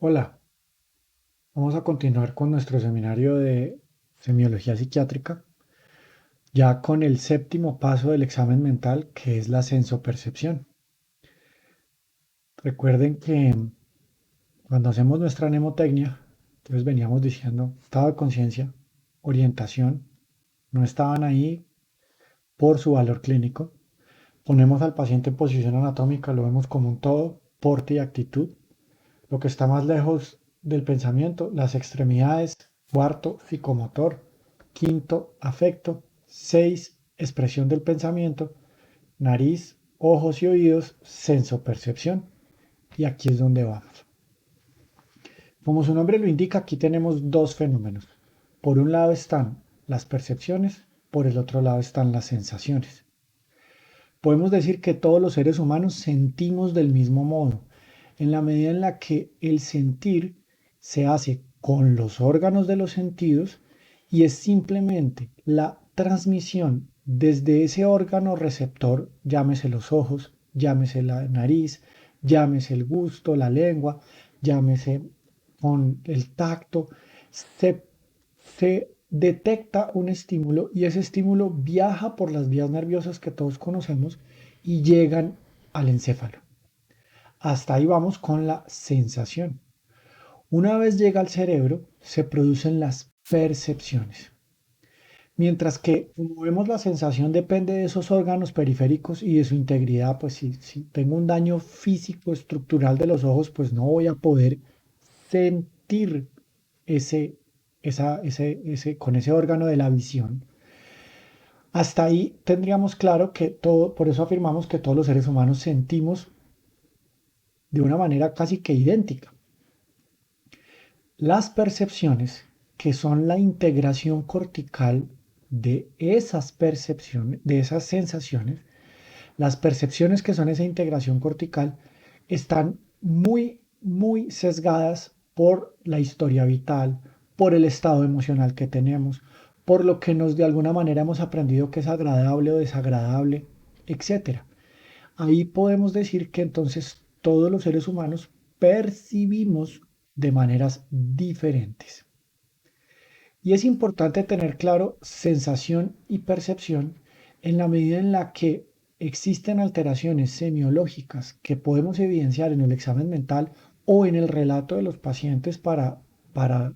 Hola, vamos a continuar con nuestro seminario de semiología psiquiátrica, ya con el séptimo paso del examen mental, que es la sensopercepción. Recuerden que cuando hacemos nuestra mnemotecnia, entonces veníamos diciendo estado de conciencia, orientación, no estaban ahí por su valor clínico. Ponemos al paciente en posición anatómica, lo vemos como un todo, porte y actitud. Lo que está más lejos del pensamiento, las extremidades, cuarto, psicomotor, quinto, afecto, seis, expresión del pensamiento, nariz, ojos y oídos, sensopercepción. Y aquí es donde vamos. Como su nombre lo indica, aquí tenemos dos fenómenos. Por un lado están las percepciones, por el otro lado están las sensaciones. Podemos decir que todos los seres humanos sentimos del mismo modo, en la medida en la que el sentir se hace con los órganos de los sentidos y es simplemente la transmisión desde ese órgano receptor, llámese los ojos, llámese la nariz, llámese el gusto, la lengua, llámese con el tacto, se, se detecta un estímulo y ese estímulo viaja por las vías nerviosas que todos conocemos y llegan al encéfalo. Hasta ahí vamos con la sensación. Una vez llega al cerebro, se producen las percepciones. Mientras que, como vemos, la sensación depende de esos órganos periféricos y de su integridad, pues si tengo un daño físico estructural de los ojos, pues no voy a poder sentir ese, con ese órgano de la visión. Hasta ahí tendríamos claro que todo, por eso afirmamos que todos los seres humanos sentimos de una manera casi que idéntica. Las percepciones, que son la integración cortical de esas percepciones, de esas sensaciones, las percepciones que son esa integración cortical, están muy sesgadas por la historia vital, por el estado emocional que tenemos, por lo que nos de alguna manera hemos aprendido que es agradable o desagradable, etcétera. Ahí podemos decir que entonces todos los seres humanos percibimos de maneras diferentes. Y es importante tener claro sensación y percepción en la medida en la que existen alteraciones semiológicas que podemos evidenciar en el examen mental o en el relato de los pacientes para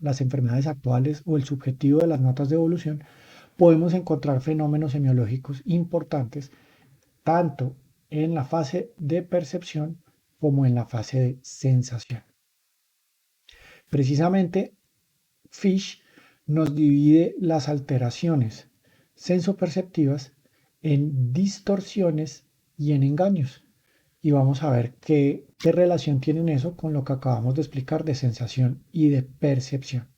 las enfermedades actuales o el subjetivo de las notas de evolución, podemos encontrar fenómenos semiológicos importantes tanto en la fase de percepción como en la fase de sensación. Precisamente, Fish nos divide las alteraciones sensoperceptivas en distorsiones y en engaños. Y vamos a ver qué relación tienen eso con lo que acabamos de explicar de sensación y de percepción.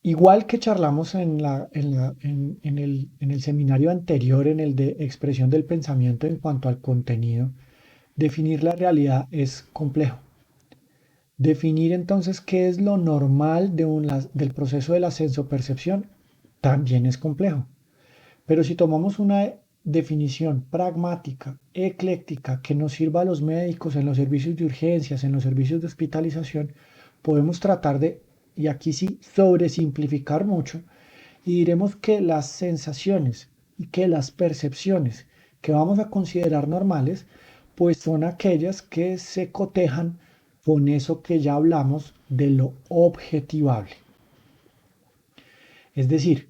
Igual que charlamos en el seminario anterior, en el de expresión del pensamiento en cuanto al contenido, definir la realidad es complejo. Definir entonces qué es lo normal del proceso de la sensopercepción también es complejo. Pero si tomamos una definición pragmática, ecléctica, que nos sirva a los médicos en los servicios de urgencias, en los servicios de hospitalización, podemos tratar de, y aquí sí, sobresimplificar mucho, y diremos que las sensaciones y que las percepciones que vamos a considerar normales, pues son aquellas que se cotejan con eso que ya hablamos de lo objetivable. Es decir,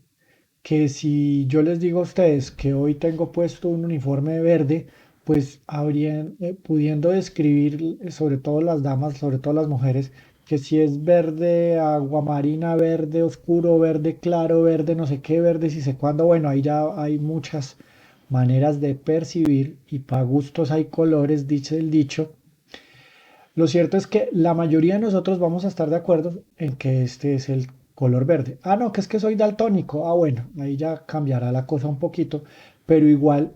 que si yo les digo a ustedes que hoy tengo puesto un uniforme verde, pues habrían pudiendo describir, sobre todo las damas, sobre todo las mujeres, que si es verde aguamarina, verde oscuro, verde claro, verde no sé qué, verde si sé cuándo, bueno, ahí ya hay muchas maneras de percibir y para gustos hay colores, dice el dicho. Lo cierto es que la mayoría de nosotros vamos a estar de acuerdo en que este es el color verde. Ah, no, que es que soy daltónico. Ah, bueno, ahí ya cambiará la cosa un poquito, pero igual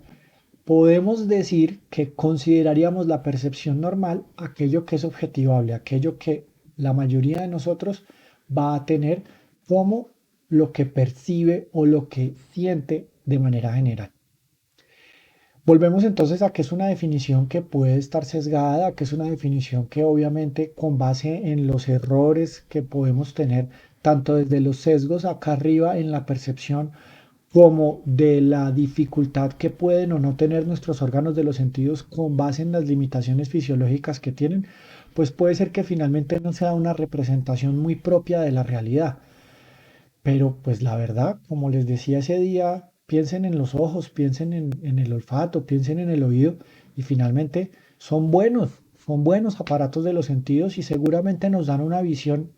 podemos decir que consideraríamos la percepción normal aquello que es objetivable, aquello que la mayoría de nosotros va a tener como lo que percibe o lo que siente de manera general. Volvemos entonces a que es una definición que puede estar sesgada, que es una definición que obviamente con base en los errores que podemos tener, tanto desde los sesgos acá arriba en la percepción, como de la dificultad que pueden o no tener nuestros órganos de los sentidos con base en las limitaciones fisiológicas que tienen, pues puede ser que finalmente no sea una representación muy propia de la realidad. Pero pues la verdad, como les decía ese día, piensen en los ojos, piensen en el olfato, piensen en el oído y finalmente son buenos aparatos de los sentidos y seguramente nos dan una visión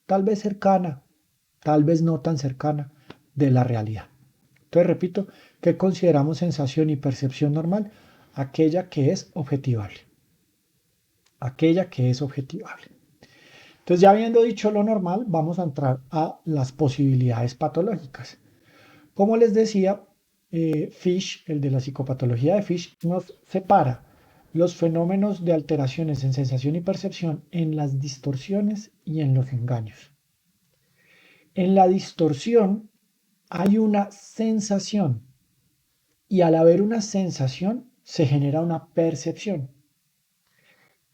tal vez cercana, tal vez no tan cercana de la realidad. Entonces, repito, ¿qué consideramos sensación y percepción normal? Aquella que es objetivable. Aquella que es objetivable. Entonces, ya habiendo dicho lo normal, vamos a entrar a las posibilidades patológicas. Como les decía, Fish, el de la psicopatología de Fish, nos separa los fenómenos de alteraciones en sensación y percepción en las distorsiones y en los engaños. En la distorsión hay una sensación y al haber una sensación se genera una percepción.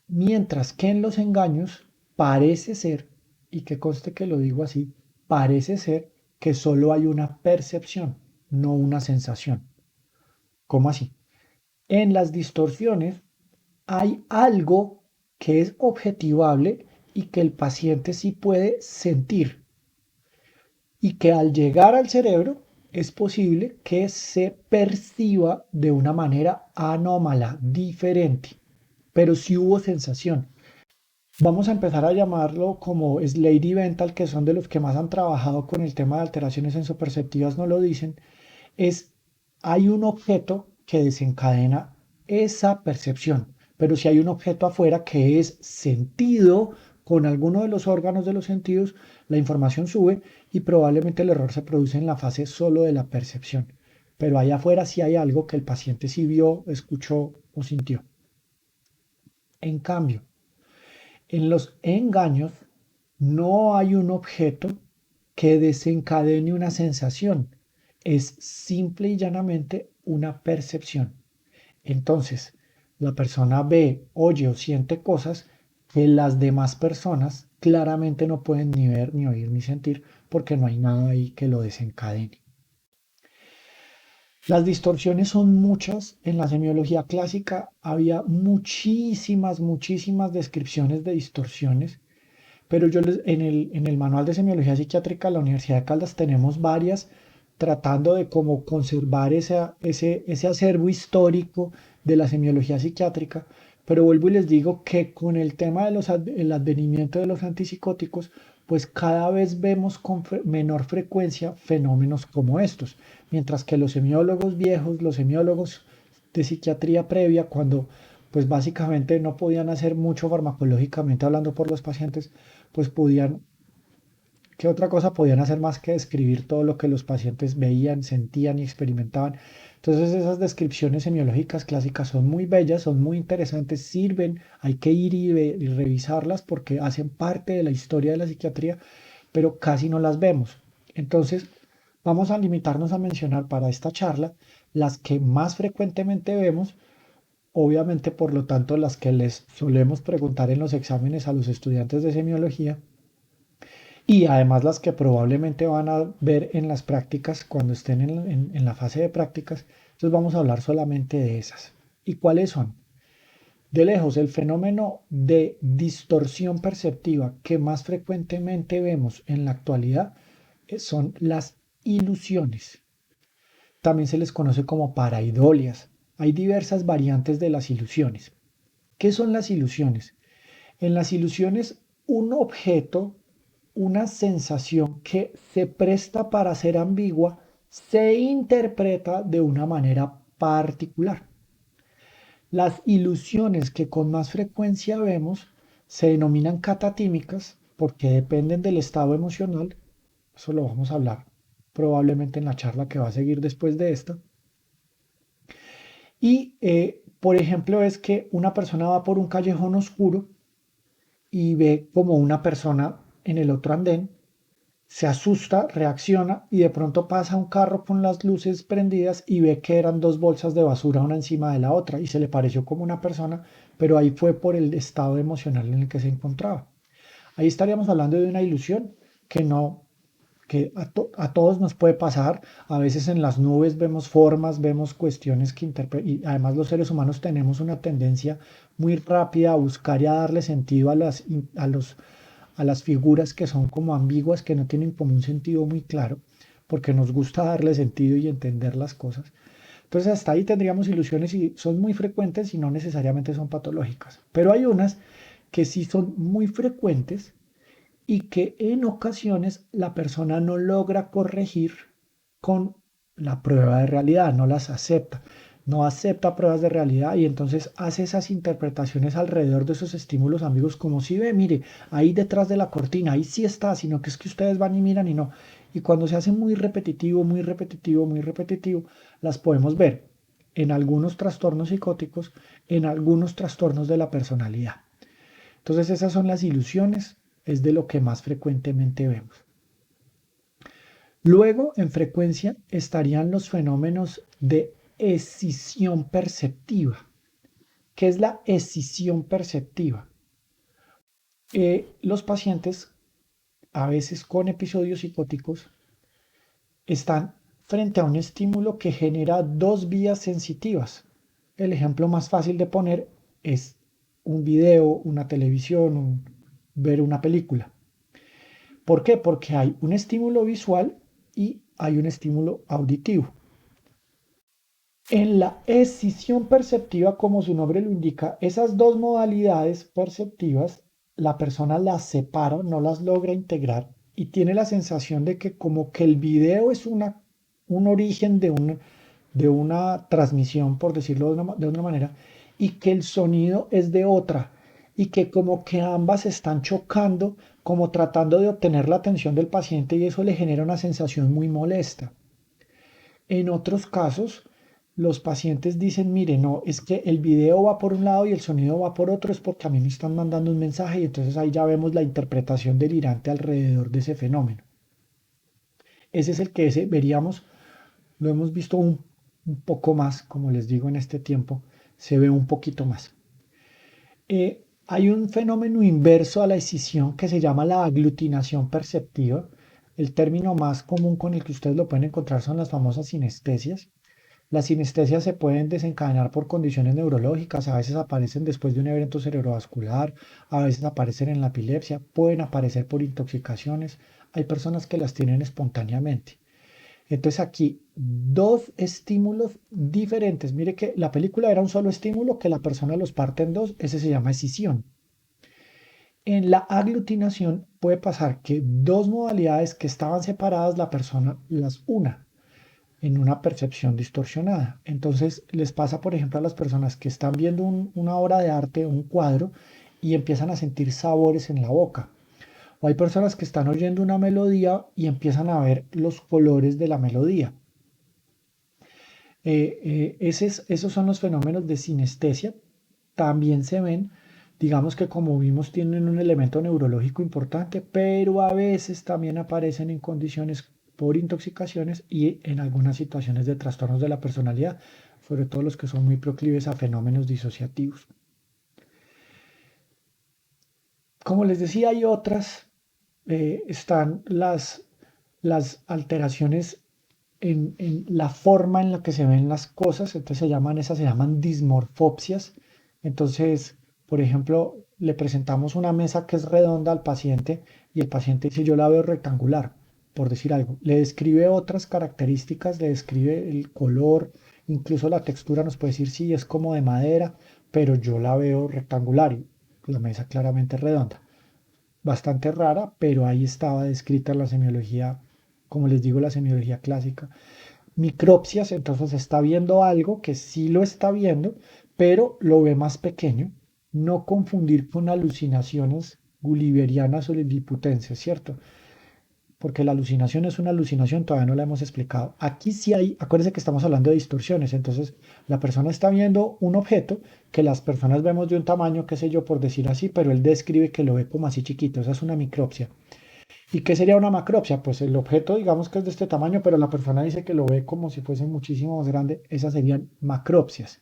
Mientras que en los engaños parece ser, y que conste que lo digo así, parece ser que solo hay una percepción, no una sensación. ¿Cómo así? En las distorsiones hay algo que es objetivable y que el paciente sí puede sentir y que al llegar al cerebro es posible que se perciba de una manera anómala, diferente, pero sí hubo sensación. Vamos a empezar a llamarlo como Slade y Benthal, que son de los que más han trabajado con el tema de alteraciones sensoperceptivas, no lo dicen, es hay un objeto que desencadena esa percepción, pero si hay un objeto afuera que es sentido con alguno de los órganos de los sentidos, la información sube y probablemente el error se produce en la fase solo de la percepción. Pero allá afuera sí hay algo que el paciente sí vio, escuchó o sintió. En cambio, en los engaños no hay un objeto que desencadene una sensación, es simple y llanamente una percepción. Entonces, la persona ve, oye o siente cosas que las demás personas claramente no pueden ni ver, ni oír, ni sentir, porque no hay nada ahí que lo desencadene. Las distorsiones son muchas. En la semiología clásica había muchísimas descripciones de distorsiones, pero en el manual de semiología psiquiátrica de la Universidad de Caldas tenemos varias tratando de cómo conservar ese acervo histórico de la semiología psiquiátrica, pero vuelvo y les digo que con el tema del advenimiento de los antipsicóticos, pues cada vez vemos con menor frecuencia fenómenos como estos, mientras que los semiólogos viejos, los semiólogos de psiquiatría previa, cuando pues básicamente no podían hacer mucho farmacológicamente hablando por los pacientes, pues podían, ¿qué otra cosa podían hacer más que describir todo lo que los pacientes veían, sentían y experimentaban? Entonces esas descripciones semiológicas clásicas son muy bellas, son muy interesantes, sirven, hay que ir y revisarlas porque hacen parte de la historia de la psiquiatría, pero casi no las vemos. Entonces vamos a limitarnos a mencionar para esta charla las que más frecuentemente vemos, obviamente por lo tanto las que les solemos preguntar en los exámenes a los estudiantes de semiología y además las que probablemente van a ver en las prácticas cuando estén en la fase de prácticas. Entonces vamos a hablar solamente de esas. ¿Y cuáles son? De lejos, el fenómeno de distorsión perceptiva que más frecuentemente vemos en la actualidad son las ilusiones. También se les conoce como paraidolias. Hay diversas variantes de las ilusiones. ¿Qué son las ilusiones? En las ilusiones, un objeto, una sensación que se presta para ser ambigua, se interpreta de una manera particular. Las ilusiones que con más frecuencia vemos se denominan catatímicas porque dependen del estado emocional. Eso lo vamos a hablar probablemente en la charla que va a seguir después de esta. Y, por ejemplo, es que una persona va por un callejón oscuro y ve como una persona en el otro andén se asusta, reacciona y de pronto pasa un carro con las luces prendidas y ve que eran dos bolsas de basura una encima de la otra y se le pareció como una persona, pero ahí fue por el estado emocional en el que se encontraba. Ahí estaríamos hablando de una ilusión que no, que a todos nos puede pasar. A veces en las nubes vemos formas, vemos cuestiones que y además los seres humanos tenemos una tendencia muy rápida a buscar y a darle sentido a las figuras que son como ambiguas, que no tienen como un sentido muy claro, porque nos gusta darle sentido y entender las cosas. Entonces hasta ahí tendríamos ilusiones y son muy frecuentes y no necesariamente son patológicas. Pero hay unas que sí son muy frecuentes y que en ocasiones la persona no logra corregir con la prueba de realidad, no las acepta, no acepta pruebas de realidad y entonces hace esas interpretaciones alrededor de esos estímulos amigos como si ve, mire, ahí detrás de la cortina, ahí sí está, sino que es que ustedes van y miran y no. Y cuando se hace muy repetitivo, muy repetitivo, muy repetitivo, las podemos ver en algunos trastornos psicóticos, en algunos trastornos de la personalidad. Entonces esas son las ilusiones, es de lo que más frecuentemente vemos. Luego, en frecuencia, estarían los fenómenos de escisión perceptiva. ¿Qué es la escisión perceptiva? Los pacientes, a veces con episodios psicóticos, están frente a un estímulo que genera dos vías sensitivas. El ejemplo más fácil de poner es un video, una televisión, ver una película. ¿Por qué? Porque hay un estímulo visual y hay un estímulo auditivo. En la escisión perceptiva, como su nombre lo indica, esas dos modalidades perceptivas, la persona las separa, no las logra integrar y tiene la sensación de que como que el video es un origen de una transmisión, por decirlo de una manera, y que el sonido es de otra, y que como que ambas están chocando, como tratando de obtener la atención del paciente y eso le genera una sensación muy molesta. En otros casos, los pacientes dicen, mire, no, es que el video va por un lado y el sonido va por otro, es porque a mí me están mandando un mensaje y entonces ahí ya vemos la interpretación delirante alrededor de ese fenómeno. Ese es el que veríamos, lo hemos visto un poco más, como les digo en este tiempo, se ve un poquito más. Hay un fenómeno inverso a la escisión que se llama la aglutinación perceptiva. El término más común con el que ustedes lo pueden encontrar son las famosas sinestesias. Las sinestesias se pueden desencadenar por condiciones neurológicas, a veces aparecen después de un evento cerebrovascular, a veces aparecen en la epilepsia, pueden aparecer por intoxicaciones. Hay personas que las tienen espontáneamente. Entonces aquí dos estímulos diferentes. Mire que la película era un solo estímulo que la persona los parte en dos. Ese se llama escisión. En la aglutinación puede pasar que dos modalidades que estaban separadas la persona las una en una percepción distorsionada. Entonces les pasa, por ejemplo, a las personas que están viendo una obra de arte, un cuadro, y empiezan a sentir sabores en la boca. O hay personas que están oyendo una melodía y empiezan a ver los colores de la melodía. Esos son los fenómenos de sinestesia. También se ven, digamos que como vimos, tienen un elemento neurológico importante, pero a veces también aparecen en condiciones por intoxicaciones y en algunas situaciones de trastornos de la personalidad, sobre todo los que son muy proclives a fenómenos disociativos. Como les decía, hay otras, están las alteraciones en la forma en la que se ven las cosas, entonces esas se llaman dismorfopsias. Entonces, por ejemplo, le presentamos una mesa que es redonda al paciente y el paciente dice yo la veo rectangular, por decir algo. Le describe otras características, le describe el color, incluso la textura nos puede decir sí, es como de madera, pero yo la veo rectangular y la mesa claramente redonda. Bastante rara, pero ahí estaba descrita la semiología, como les digo, la semiología clásica. Micropsias, entonces está viendo algo que sí lo está viendo, pero lo ve más pequeño. No confundir con alucinaciones guliverianas o liliputenses, ¿cierto? Porque la alucinación es una alucinación, todavía no la hemos explicado. Aquí sí hay, acuérdense que estamos hablando de distorsiones, entonces la persona está viendo un objeto que las personas vemos de un tamaño, qué sé yo, por decir así, pero él describe que lo ve como así chiquito, esa es una micropsia. ¿Y qué sería una macropsia? Pues el objeto, digamos que es de este tamaño, pero la persona dice que lo ve como si fuese muchísimo más grande. Esas serían macropsias.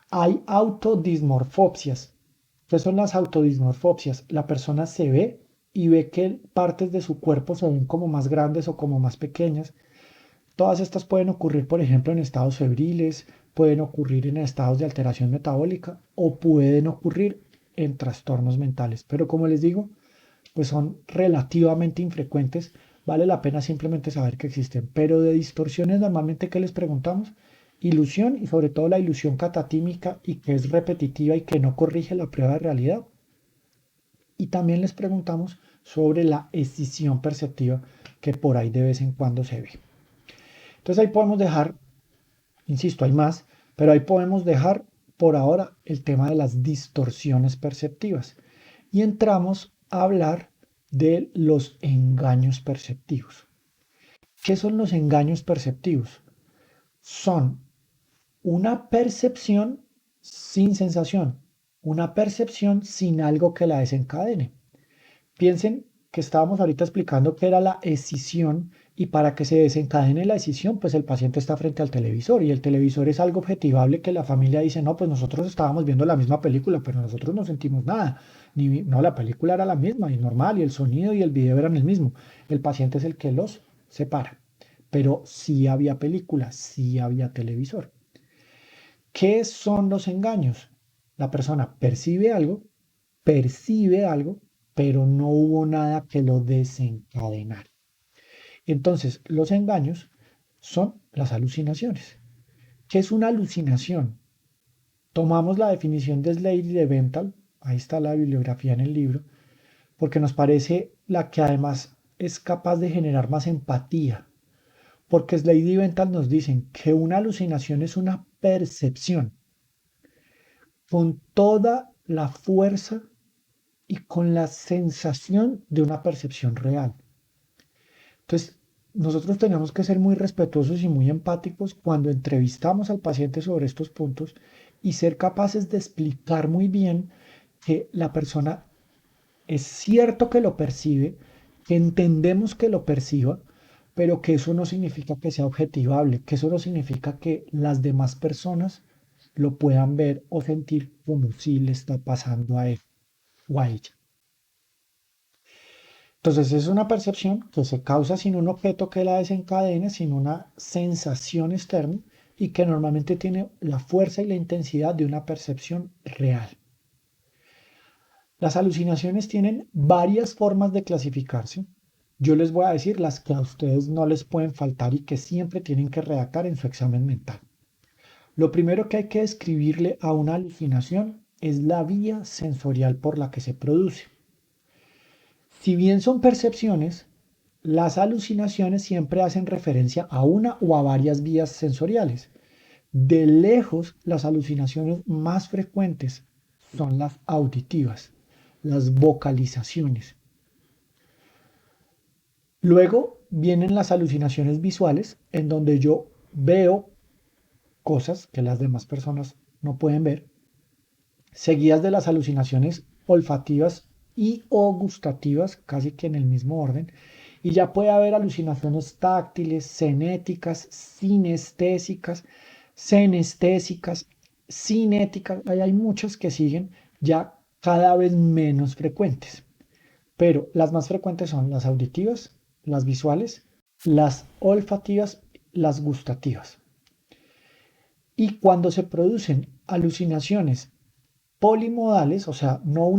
Hay autodismorfopsias. ¿Qué son las autodismorfopsias? La persona se ve y ve que partes de su cuerpo se ven como más grandes o como más pequeñas. Todas estas pueden ocurrir, por ejemplo, en estados febriles, pueden ocurrir en estados de alteración metabólica o pueden ocurrir en trastornos mentales. Pero como les digo, pues son relativamente infrecuentes. Vale la pena simplemente saber que existen. Pero de distorsiones normalmente, ¿qué les preguntamos? Ilusión y sobre todo la ilusión catatímica y que es repetitiva y que no corrige la prueba de realidad. Y también les preguntamos sobre la escisión perceptiva que por ahí de vez en cuando se ve. Entonces ahí podemos dejar, insisto, hay más, pero ahí podemos dejar por ahora el tema de las distorsiones perceptivas. Y entramos a hablar de los engaños perceptivos. ¿Qué son los engaños perceptivos? Son una percepción sin sensación, una percepción sin algo que la desencadene. Piensen que estábamos ahorita explicando qué era la escisión y para que se desencadene la escisión, pues el paciente está frente al televisor y el televisor es algo objetivable que la familia dice, no, pues nosotros estábamos viendo la misma película, pero nosotros no sentimos nada. No, la película era la misma y normal y el sonido y el video eran el mismo. El paciente es el que los separa. Pero sí había película, sí había televisor. ¿Qué son los engaños? La persona percibe algo, pero no hubo nada que lo desencadenara. Entonces, los engaños son las alucinaciones. ¿Qué es una alucinación? Tomamos la definición de Slade y de Bentham, ahí está la bibliografía en el libro, porque nos parece la que además es capaz de generar más empatía, porque Slade y Bentham nos dicen que una alucinación es una percepción con toda la fuerza y con la sensación de una percepción real. Entonces, nosotros tenemos que ser muy respetuosos y muy empáticos cuando entrevistamos al paciente sobre estos puntos y ser capaces de explicar muy bien que la persona es cierto que lo percibe, que entendemos que lo perciba, pero que eso no significa que sea objetivable, que eso no significa que las demás personas lo puedan ver o sentir como si le está pasando a él o a ella. Entonces es una percepción que se causa sin un objeto que la desencadene, sin una sensación externa y que normalmente tiene la fuerza y la intensidad de una percepción real. Las alucinaciones tienen varias formas de clasificarse. Yo les voy a decir las que a ustedes no les pueden faltar y que siempre tienen que redactar en su examen mental. Lo primero que hay que describirle a una alucinación es la vía sensorial por la que se produce. Si bien son percepciones, las alucinaciones siempre hacen referencia a una o a varias vías sensoriales. De lejos, las alucinaciones más frecuentes son las auditivas, las vocalizaciones. Luego vienen las alucinaciones visuales, en donde yo veo cosas que las demás personas no pueden ver, seguidas de las alucinaciones olfativas y o gustativas, casi que en el mismo orden, y ya puede haber alucinaciones táctiles, cenéticas, sinestésicas, senestésicas, cinéticas, hay muchas que siguen ya cada vez menos frecuentes, pero las más frecuentes son las auditivas, las visuales, las olfativas, las gustativas. Y cuando se producen alucinaciones polimodales, o sea, no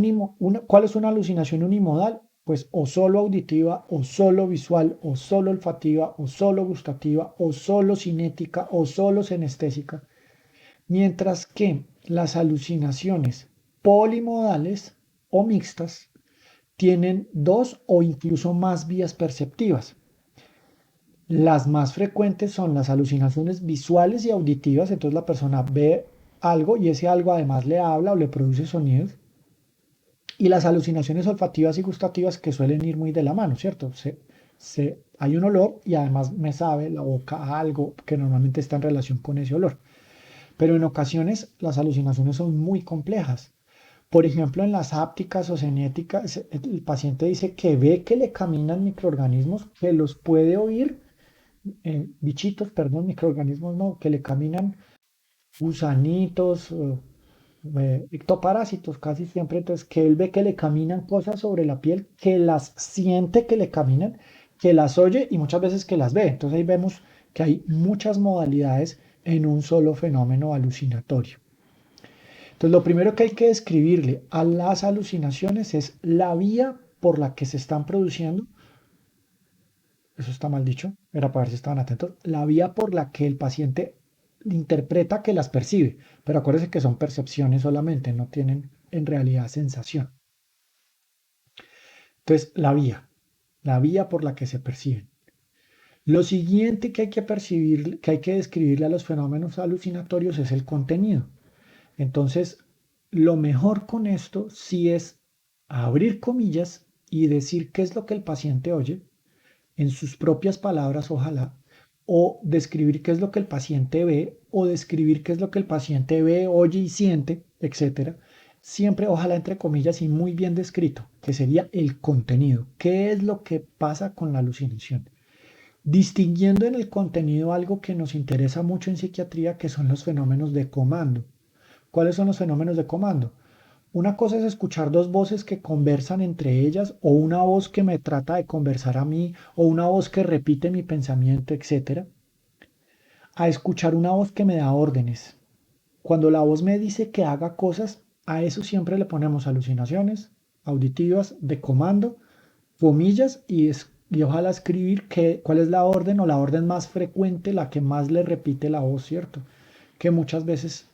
¿cuál es una alucinación unimodal? Pues o solo auditiva, o solo visual, o solo olfativa, o solo gustativa, o solo cinética, o solo senestésica. Mientras que las alucinaciones polimodales o mixtas tienen dos o incluso más vías perceptivas. Las más frecuentes son las alucinaciones visuales y auditivas, entonces la persona ve algo y ese algo además le habla o le produce sonidos. Y las alucinaciones olfativas y gustativas que suelen ir muy de la mano, ¿cierto? Hay un olor y además me sabe la boca a algo que normalmente está en relación con ese olor. Pero en ocasiones las alucinaciones son muy complejas Por ejemplo, en las ápticas o cenéticas, el paciente dice que ve que le caminan microorganismos, que los puede oír, bichitos, perdón, microorganismos no, que le caminan gusanitos, ectoparásitos casi siempre, entonces que él ve que le caminan cosas sobre la piel, que las siente que le caminan, que las oye y muchas veces que las ve. Entonces ahí vemos que hay muchas modalidades en un solo fenómeno alucinatorio. Entonces lo primero que hay que describirle a las alucinaciones es la vía por la que se están produciendo. Eso está mal dicho, era para ver si estaban atentos, la vía por la que el paciente interpreta que las percibe, pero acuérdense que son percepciones solamente, no tienen en realidad sensación. Entonces, la vía por la que se perciben. Lo siguiente que hay que percibir, que hay que describirle a los fenómenos alucinatorios es el contenido. Entonces, lo mejor con esto sí es abrir comillas y decir qué es lo que el paciente oye, en sus propias palabras, ojalá, o describir qué es lo que el paciente ve, o describir qué es lo que el paciente ve, oye y siente, etcétera. Siempre, ojalá, entre comillas, y muy bien descrito, que sería el contenido. ¿Qué es lo que pasa con la alucinación? Distinguiendo en el contenido algo que nos interesa mucho en psiquiatría, que son los fenómenos de comando. ¿Cuáles son los fenómenos de comando? Una cosa es escuchar dos voces que conversan entre ellas, o una voz que me trata de conversar a mí, o una voz que repite mi pensamiento, etcétera, a escuchar una voz que me da órdenes. Cuando la voz me dice que haga cosas, a eso siempre le ponemos alucinaciones auditivas de comando, comillas, y ojalá escribir cuál es la orden o la orden más frecuente, la que más le repite la voz, ¿cierto? Que muchas veces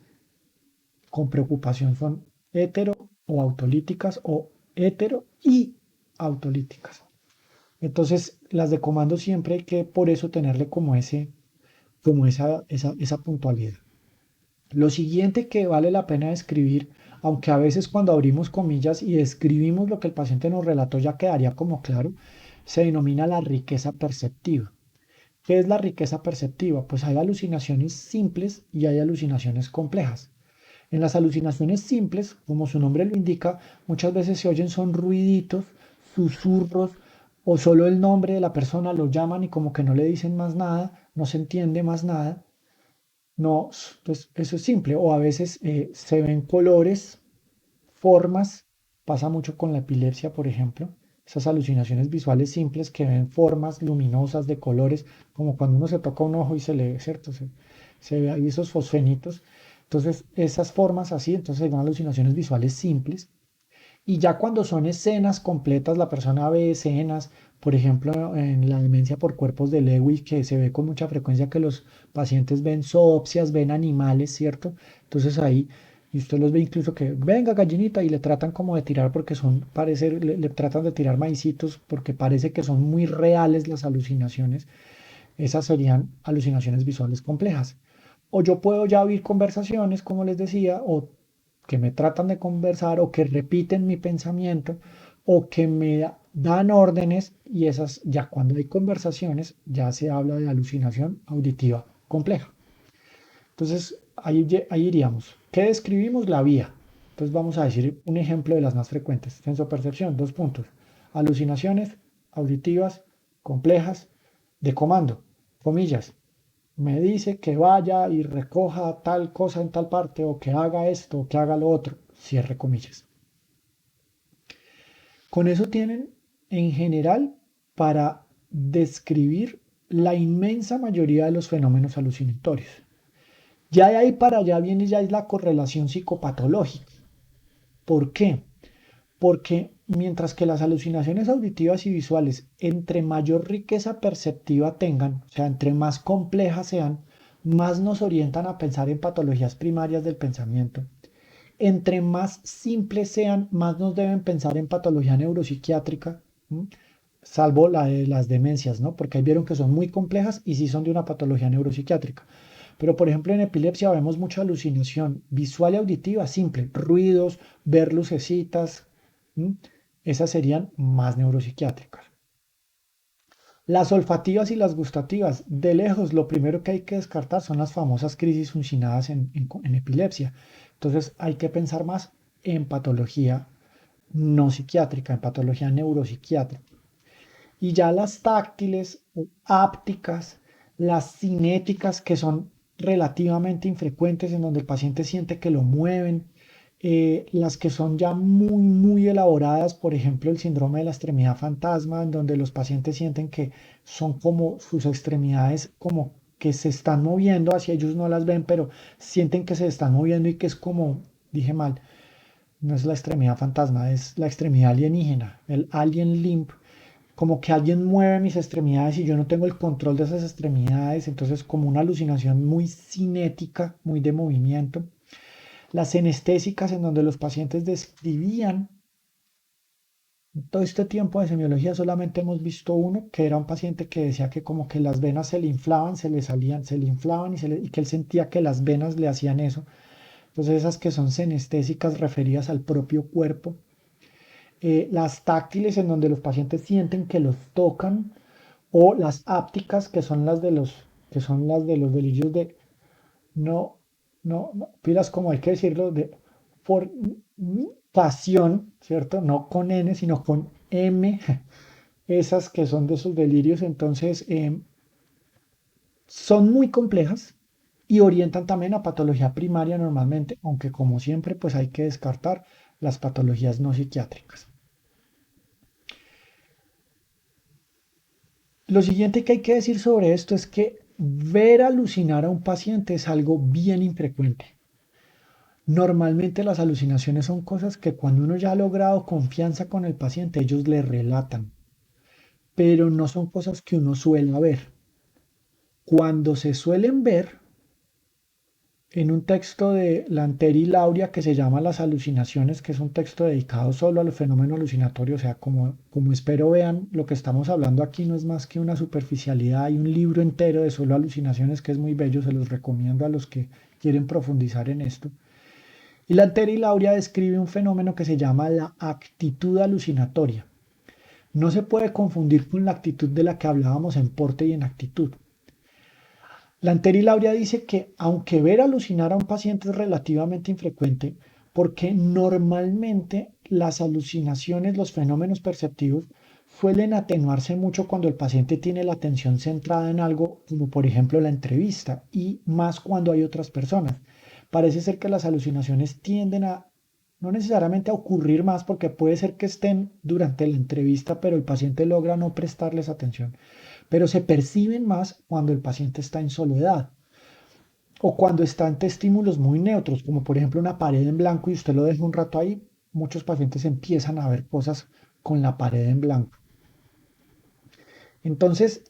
con preocupación son hetero o autolíticas o hetero y autolíticas. Entonces, las de comando siempre hay que por eso tenerle como esa puntualidad. Lo siguiente que vale la pena describir, aunque a veces cuando abrimos comillas y describimos lo que el paciente nos relató ya quedaría como claro, se denomina la riqueza perceptiva. ¿Qué es la riqueza perceptiva? Pues hay alucinaciones simples y hay alucinaciones complejas. En las alucinaciones simples, como su nombre lo indica, muchas veces se oyen son ruiditos, susurros o solo el nombre de la persona lo llaman y como que no le dicen más nada, no se entiende más nada. No, pues eso es simple. O a veces se ven colores, formas, pasa mucho con la epilepsia, por ejemplo, esas alucinaciones visuales simples que ven formas luminosas de colores, como cuando uno se toca un ojo y se le ve, ¿cierto? Se ve ahí esos fosfenitos. Entonces, esas formas así, entonces son alucinaciones visuales simples. Y ya cuando son escenas completas, la persona ve escenas, por ejemplo, en la demencia por cuerpos de Lewy, que se ve con mucha frecuencia que los pacientes ven zoopsias, ven animales, ¿cierto? Entonces ahí, y usted los ve incluso que, venga gallinita, y le tratan como de tirar porque son, parece, le tratan de tirar maicitos porque parece que son muy reales las alucinaciones. Esas serían alucinaciones visuales complejas. O yo puedo ya oír conversaciones, como les decía, o que me tratan de conversar, o que repiten mi pensamiento, o que me dan órdenes, y esas ya cuando hay conversaciones ya se habla de alucinación auditiva compleja. Entonces ahí iríamos. ¿Qué describimos? La vía. Entonces vamos a decir un ejemplo de las más frecuentes. Sensopercepción, dos puntos. Alucinaciones auditivas complejas de comando, comillas. Me dice que vaya y recoja tal cosa en tal parte, o que haga esto, o que haga lo otro. Cierre comillas. Con eso tienen en general para describir la inmensa mayoría de los fenómenos alucinatorios. Ya de ahí para allá viene ya es la correlación psicopatológica. ¿Por qué? Porque mientras que las alucinaciones auditivas y visuales, entre mayor riqueza perceptiva tengan, o sea, entre más complejas sean, más nos orientan a pensar en patologías primarias del pensamiento. Entre más simples sean, más nos deben pensar en patología neuropsiquiátrica, ¿m? Salvo la de las demencias, ¿no? Porque ahí vieron que son muy complejas y sí son de una patología neuropsiquiátrica. Pero, por ejemplo, en epilepsia vemos mucha alucinación visual y auditiva simple, ruidos, ver lucecitas, ¿m? Esas serían más neuropsiquiátricas. Las olfativas y las gustativas, de lejos, lo primero que hay que descartar son las famosas crisis funcionadas en epilepsia. Entonces hay que pensar más en patología no psiquiátrica, en patología neuropsiquiátrica. Y ya las táctiles o ápticas, las cinéticas, que son relativamente infrecuentes, en donde el paciente siente que lo mueven, las que son ya muy, muy elaboradas, por ejemplo, el síndrome de la extremidad fantasma, en donde los pacientes sienten que son como sus extremidades como que se están moviendo, hacia ellos no las ven, pero sienten que se están moviendo y que es como, dije mal, no es la extremidad fantasma, es la extremidad alienígena, el alien limb, como que alguien mueve mis extremidades y yo no tengo el control de esas extremidades, entonces como una alucinación muy cinética, muy de movimiento. Las anestésicas, en donde los pacientes describían, todo este tiempo de semiología solamente hemos visto uno, que era un paciente que decía que como que las venas se le inflaban, se le salían, se le inflaban y que él sentía que las venas le hacían eso. Entonces esas que son senestésicas referidas al propio cuerpo. Las táctiles, en donde los pacientes sienten que los tocan, o las ápticas, que son las de los delirios de no, no, pilas, como hay que decirlo, de fornicación, ¿cierto? No con N, sino con M, esas que son de esos delirios. Entonces son muy complejas y orientan también a patología primaria normalmente, aunque como siempre pues hay que descartar las patologías no psiquiátricas. Lo siguiente que hay que decir sobre esto es que ver alucinar a un paciente es algo bien infrecuente. Normalmente las alucinaciones son cosas que cuando uno ya ha logrado confianza con el paciente, ellos le relatan, pero no son cosas que uno suele ver. Cuando se suelen ver, en un texto de Lanteri y Lauria que se llama Las alucinaciones, que es un texto dedicado solo al fenómeno alucinatorio, o sea, como espero vean, lo que estamos hablando aquí no es más que una superficialidad. Hay un libro entero de solo alucinaciones que es muy bello, se los recomiendo a los que quieren profundizar en esto. Y Lanteri y Lauria describe un fenómeno que se llama la actitud alucinatoria. No se puede confundir con la actitud de la que hablábamos en porte y en actitud. Lanteri y Lauria dice que aunque ver alucinar a un paciente es relativamente infrecuente, porque normalmente las alucinaciones, los fenómenos perceptivos, suelen atenuarse mucho cuando el paciente tiene la atención centrada en algo, como por ejemplo la entrevista, y más cuando hay otras personas. Parece ser que las alucinaciones tienden a no necesariamente a ocurrir más, porque puede ser que estén durante la entrevista, pero el paciente logra no prestarles atención, pero se perciben más cuando el paciente está en soledad o cuando está ante estímulos muy neutros, como por ejemplo una pared en blanco y usted lo deja un rato ahí. Muchos pacientes empiezan a ver cosas con la pared en blanco. Entonces,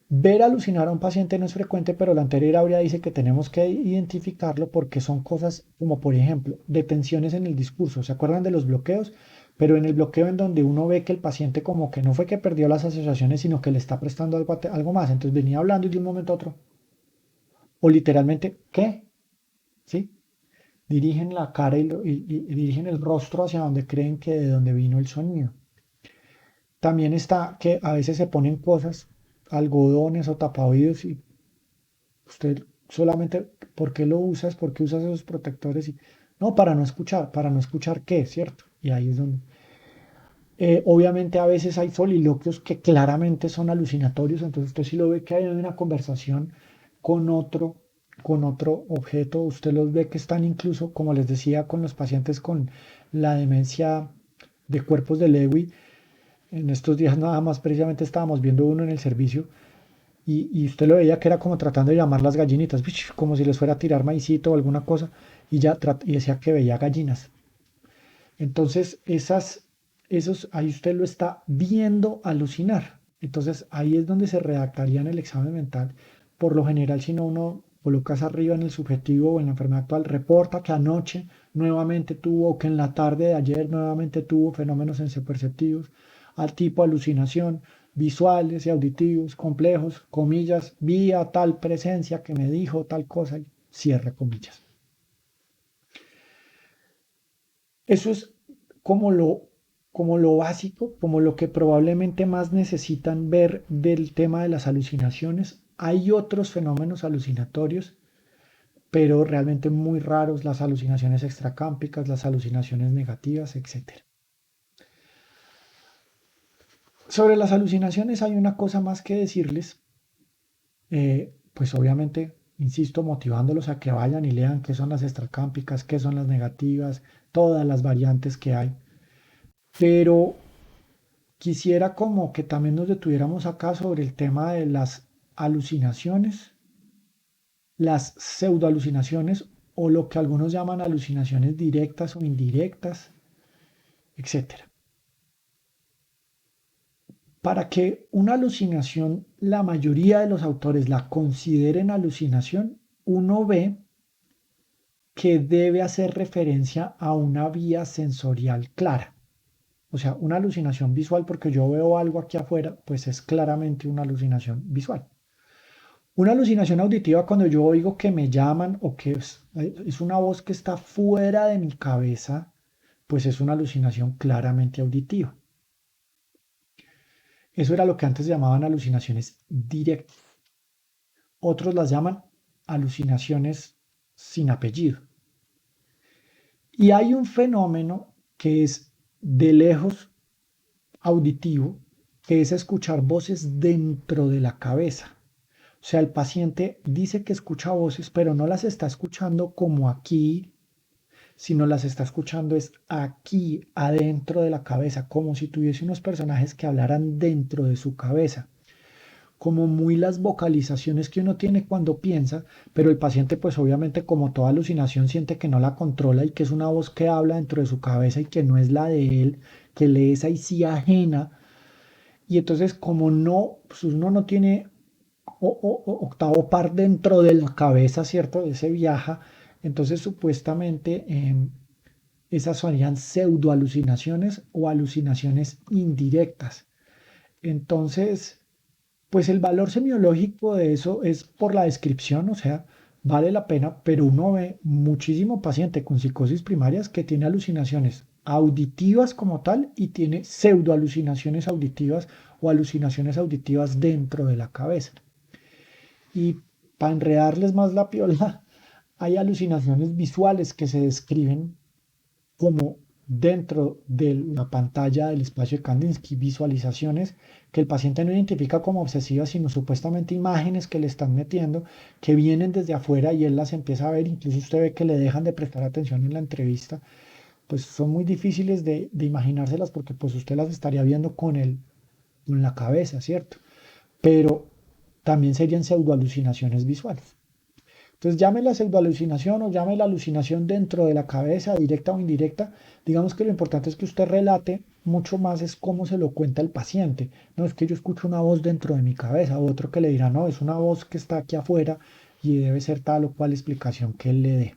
ver alucinar a un paciente no es frecuente, pero la anterior Aurea dice que tenemos que identificarlo porque son cosas como, por ejemplo, detenciones en el discurso. ¿Se acuerdan de los bloqueos? Pero en el bloqueo en donde uno ve que el paciente como que no fue que perdió las asociaciones, sino que le está prestando algo más. Entonces venía hablando y de un momento a otro. O literalmente, ¿qué? ¿Sí? Dirigen la cara y dirigen el rostro hacia donde creen que de donde vino el sonido. También está que a veces se ponen cosas, algodones o tapaoídos, y usted solamente, ¿por qué lo usas? ¿Por qué usas esos protectores? Y, no, para no escuchar qué, ¿cierto? Y ahí es donde... obviamente a veces hay soliloquios que claramente son alucinatorios, entonces usted sí lo ve que hay una conversación con otro, con otro objeto, usted los ve que están incluso, como les decía, con los pacientes con la demencia de cuerpos de Lewy. En estos días nada más precisamente estábamos viendo uno en el servicio y usted lo veía que era como tratando de llamar las gallinitas, como si les fuera a tirar maicito o alguna cosa, y decía que veía gallinas. Entonces, ahí usted lo está viendo alucinar. Entonces, ahí es donde se redactaría en el examen mental. Por lo general, si no uno colocas arriba en el subjetivo o en la enfermedad actual, reporta que anoche nuevamente tuvo, o que en la tarde de ayer nuevamente tuvo fenómenos sensoperceptivos, al tipo alucinación, visuales y auditivos, complejos, comillas, vía tal presencia que me dijo tal cosa, y cierra comillas. Eso es como como lo básico, como lo que probablemente más necesitan ver del tema de las alucinaciones. Hay otros fenómenos alucinatorios pero realmente muy raros las alucinaciones extracámpicas, las alucinaciones negativas, etc. Sobre las alucinaciones hay una cosa más que decirles, pues obviamente, insisto, motivándolos a que vayan y lean qué son las extracámpicas, qué son las negativas, todas las variantes que hay. Pero quisiera como que también nos detuviéramos acá sobre el tema de las alucinaciones, las pseudoalucinaciones o lo que algunos llaman alucinaciones directas o indirectas, etcétera. Para que una alucinación, la mayoría de los autores la consideren alucinación, uno ve que debe hacer referencia a una vía sensorial clara. O sea, una alucinación visual, porque yo veo algo aquí afuera, pues es claramente una alucinación visual. Una alucinación auditiva cuando yo oigo que me llaman o que es una voz que está fuera de mi cabeza, pues es una alucinación claramente auditiva. Eso era lo que antes llamaban alucinaciones directas. Otros las llaman alucinaciones sin apellido. Y hay un fenómeno que es de lejos auditivo, que es escuchar voces dentro de la cabeza. O sea, el paciente dice que escucha voces, pero no las está escuchando como aquí, sino las está escuchando es aquí, adentro de la cabeza, como si tuviese unos personajes que hablaran dentro de su cabeza, como muy las vocalizaciones que uno tiene cuando piensa, pero el paciente pues obviamente como toda alucinación siente que no la controla y que es una voz que habla dentro de su cabeza y que no es la de él, que le es ahí sí ajena. Y entonces como no, pues uno no tiene octavo par dentro de la cabeza, ¿cierto? Ese viaja, entonces supuestamente esas serían pseudoalucinaciones o alucinaciones indirectas. Entonces, pues el valor semiológico de eso es por la descripción, o sea, vale la pena, pero uno ve muchísimo paciente con psicosis primarias que tiene alucinaciones auditivas como tal y tiene pseudoalucinaciones auditivas o alucinaciones auditivas dentro de la cabeza. Y para enredarles más la piola, hay alucinaciones visuales que se describen como dentro de la pantalla del espacio de Kandinsky, visualizaciones que el paciente no identifica como obsesivas, sino supuestamente imágenes que le están metiendo, que vienen desde afuera y él las empieza a ver, incluso usted ve que le dejan de prestar atención en la entrevista, pues son muy difíciles de imaginárselas porque pues usted las estaría viendo con la cabeza, ¿cierto? Pero también serían pseudoalucinaciones visuales. Entonces, llame la pseudoalucinación o llame la alucinación dentro de la cabeza, directa o indirecta. Digamos que lo importante es que usted relate mucho más es cómo se lo cuenta el paciente. No es que yo escucho una voz dentro de mi cabeza, o otro que le dirá, no, es una voz que está aquí afuera y debe ser tal o cual explicación que él le dé.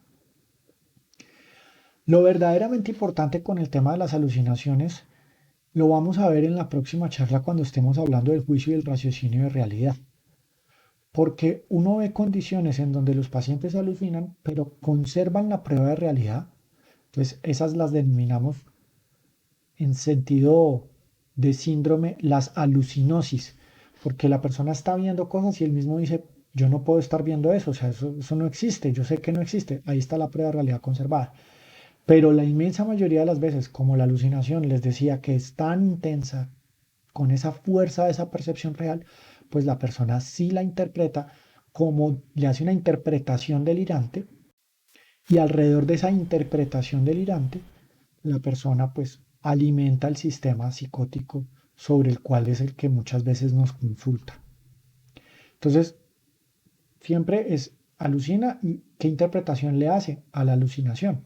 Lo verdaderamente importante con el tema de las alucinaciones lo vamos a ver en la próxima charla cuando estemos hablando del juicio y el raciocinio de realidad. Porque uno ve condiciones en donde los pacientes alucinan, pero conservan la prueba de realidad. Entonces, esas las denominamos en sentido de síndrome las alucinosis, porque la persona está viendo cosas y él mismo dice, yo no puedo estar viendo eso, o sea, eso no existe, yo sé que no existe, ahí está la prueba de realidad conservada. Pero la inmensa mayoría de las veces, como la alucinación les decía que es tan intensa, con esa fuerza de esa percepción real, pues la persona sí la interpreta como le hace una interpretación delirante y alrededor de esa interpretación delirante, la persona pues alimenta el sistema psicótico sobre el cual es el que muchas veces nos consulta. Entonces, siempre es alucina y qué interpretación le hace a la alucinación.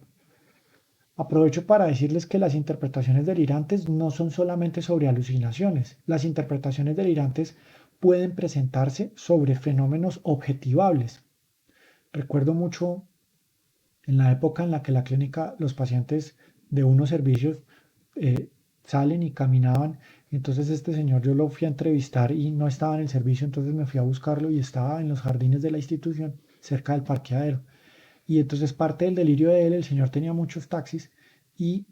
Aprovecho para decirles que las interpretaciones delirantes no son solamente sobre alucinaciones. Las interpretaciones delirantes pueden presentarse sobre fenómenos objetivables. Recuerdo mucho en la época en la que la clínica, los pacientes de unos servicios salen y caminaban. Entonces este señor yo lo fui a entrevistar y no estaba en el servicio, entonces me fui a buscarlo y estaba en los jardines de la institución, cerca del parqueadero. Y entonces parte del delirio de él, el señor tenía muchos taxis y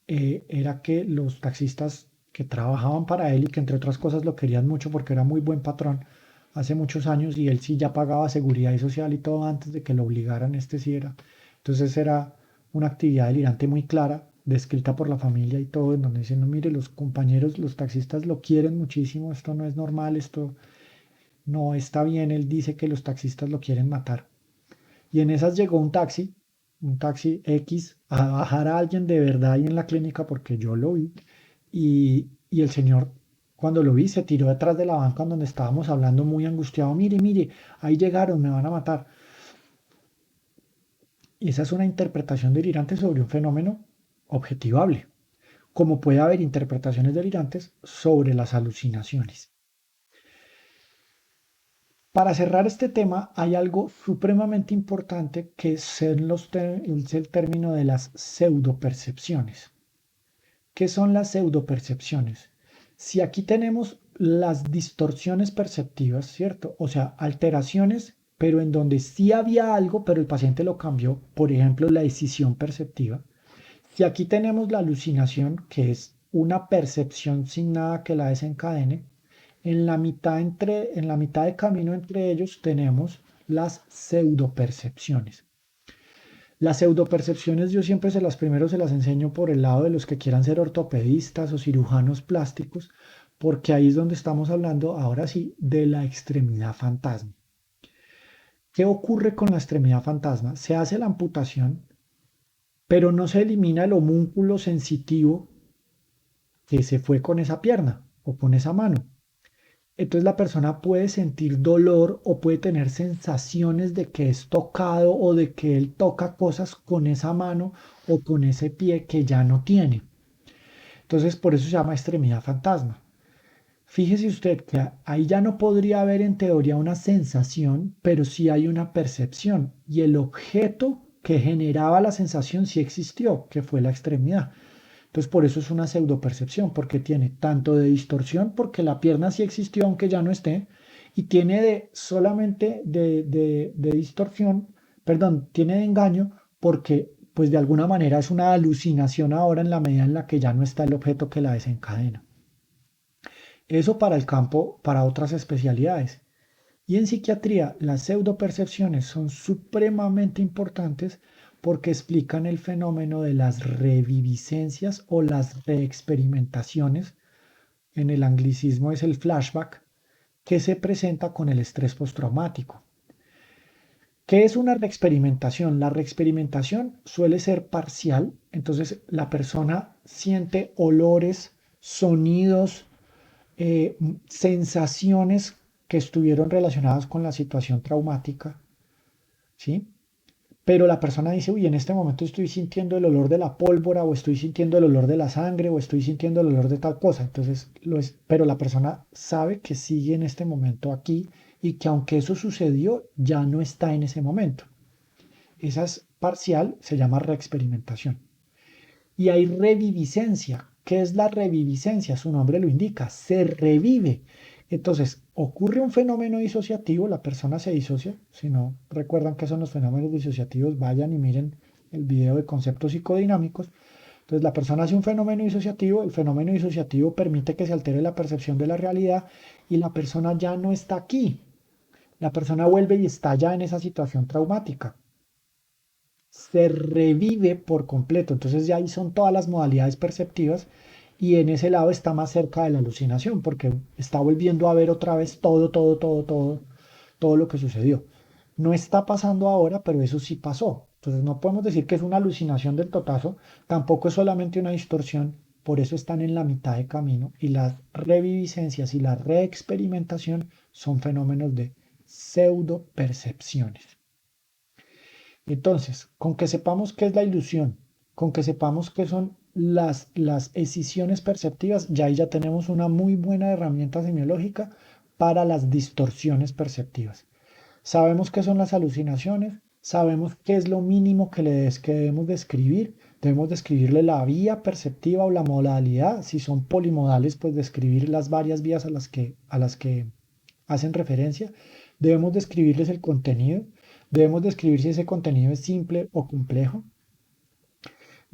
era que los taxistas que trabajaban para él y que entre otras cosas lo querían mucho porque era muy buen patrón, hace muchos años y él sí ya pagaba seguridad y social y todo antes de que lo obligaran, este sí era. Entonces era una actividad delirante muy clara, descrita por la familia y todo, en donde dicen, no, mire, los compañeros, los taxistas lo quieren muchísimo, esto no es normal, esto no está bien, él dice que los taxistas lo quieren matar. Y en esas llegó un taxi X, a bajar a alguien de verdad ahí en la clínica, porque yo lo vi, y el señor, cuando lo vi, se tiró detrás de la banca donde estábamos hablando muy angustiado, mire, mire, ahí llegaron, me van a matar. Y esa es una interpretación delirante sobre un fenómeno objetivable, como puede haber interpretaciones delirantes sobre las alucinaciones. Para cerrar este tema, hay algo supremamente importante que es el término de las pseudopercepciones. ¿Qué son las pseudopercepciones? Si aquí tenemos las distorsiones perceptivas, ¿cierto? O sea, alteraciones, pero en donde sí había algo, pero el paciente lo cambió, por ejemplo, la decisión perceptiva. Si aquí tenemos la alucinación, que es una percepción sin nada que la desencadene, en la mitad de camino entre ellos tenemos las pseudopercepciones. Las pseudopercepciones yo siempre se las enseño por el lado de los que quieran ser ortopedistas o cirujanos plásticos, porque ahí es donde estamos hablando, ahora sí, de la extremidad fantasma. ¿Qué ocurre con la extremidad fantasma? Se hace la amputación, pero no se elimina el homúnculo sensitivo que se fue con esa pierna o con esa mano. Entonces la persona puede sentir dolor o puede tener sensaciones de que es tocado o de que él toca cosas con esa mano o con ese pie que ya no tiene. Entonces por eso se llama extremidad fantasma. Fíjese usted que ahí ya no podría haber en teoría una sensación, pero sí hay una percepción y el objeto que generaba la sensación sí existió, que fue la extremidad. Entonces, por eso es una pseudopercepción, porque tiene tanto de distorsión, porque la pierna sí existió aunque ya no esté, y tiene de solamente de distorsión, perdón, tiene de engaño, porque pues de alguna manera es una alucinación ahora en la medida en la que ya no está el objeto que la desencadena. Eso para el campo, para otras especialidades. Y en psiquiatría, las pseudopercepciones son supremamente importantes porque explican el fenómeno de las reviviscencias o las reexperimentaciones. En el anglicismo es el flashback que se presenta con el estrés postraumático. ¿Qué es una reexperimentación? La reexperimentación suele ser parcial, entonces la persona siente olores, sonidos, sensaciones que estuvieron relacionadas con la situación traumática, ¿sí? Pero la persona dice, uy, en este momento estoy sintiendo el olor de la pólvora o estoy sintiendo el olor de la sangre o estoy sintiendo el olor de tal cosa. Entonces, pero la persona sabe que sigue en este momento aquí y que aunque eso sucedió, ya no está en ese momento. Esa es parcial, se llama reexperimentación. Y hay reviviscencia. ¿Qué es la reviviscencia? Su nombre lo indica, se revive. Entonces, ocurre un fenómeno disociativo, la persona se disocia. Si no recuerdan qué son los fenómenos disociativos, vayan y miren el video de conceptos psicodinámicos. Entonces, la persona hace un fenómeno disociativo, el fenómeno disociativo permite que se altere la percepción de la realidad y la persona ya no está aquí. La persona vuelve y está ya en esa situación traumática, se revive por completo. Entonces ya ahí son todas las modalidades perceptivas y en ese lado está más cerca de la alucinación porque está volviendo a ver otra vez todo lo que sucedió. No está pasando ahora, pero eso sí pasó. Entonces no podemos decir que es una alucinación del totazo, tampoco es solamente una distorsión, por eso están en la mitad de camino y las reviviscencias y la reexperimentación son fenómenos de pseudo percepciones. Entonces, con que sepamos qué es la ilusión, con que sepamos qué son las escisiones perceptivas, ya ahí ya tenemos una muy buena herramienta semiológica para las distorsiones perceptivas. Sabemos qué son las alucinaciones, sabemos qué es lo mínimo que debemos describir. Debemos describirle la vía perceptiva o la modalidad. Si son polimodales, pues describir las varias vías a las que hacen referencia. Debemos describirles el contenido. Debemos describir si ese contenido es simple o complejo.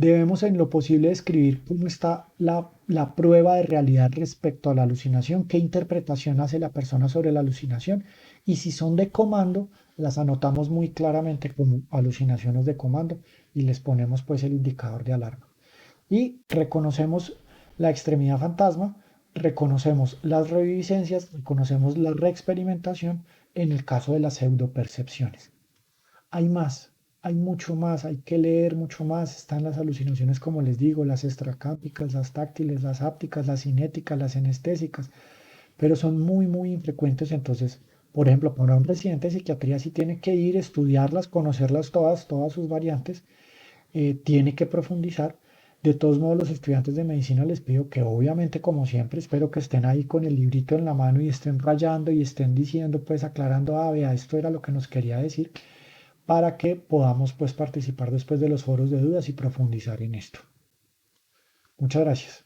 Debemos en lo posible describir cómo está la prueba de realidad respecto a la alucinación, qué interpretación hace la persona sobre la alucinación y si son de comando, las anotamos muy claramente como alucinaciones de comando y les ponemos pues el indicador de alarma. Y reconocemos la extremidad fantasma, reconocemos las reviviscencias, reconocemos la reexperimentación en el caso de las pseudopercepciones. Hay más, hay mucho más, hay que leer mucho más. Están las alucinaciones, como les digo, las extracápicas, las táctiles, las hápticas, las cinéticas, las anestésicas, pero son muy, muy infrecuentes. Entonces, por ejemplo, para un residente de psiquiatría sí tiene que ir, estudiarlas, conocerlas todas, todas sus variantes, tiene que profundizar. De todos modos, los estudiantes de medicina les pido que obviamente, como siempre, espero que estén ahí con el librito en la mano y estén rayando y estén diciendo, pues aclarando, vea, esto era lo que nos quería decir, para que podamos pues participar después de los foros de dudas y profundizar en esto. Muchas gracias.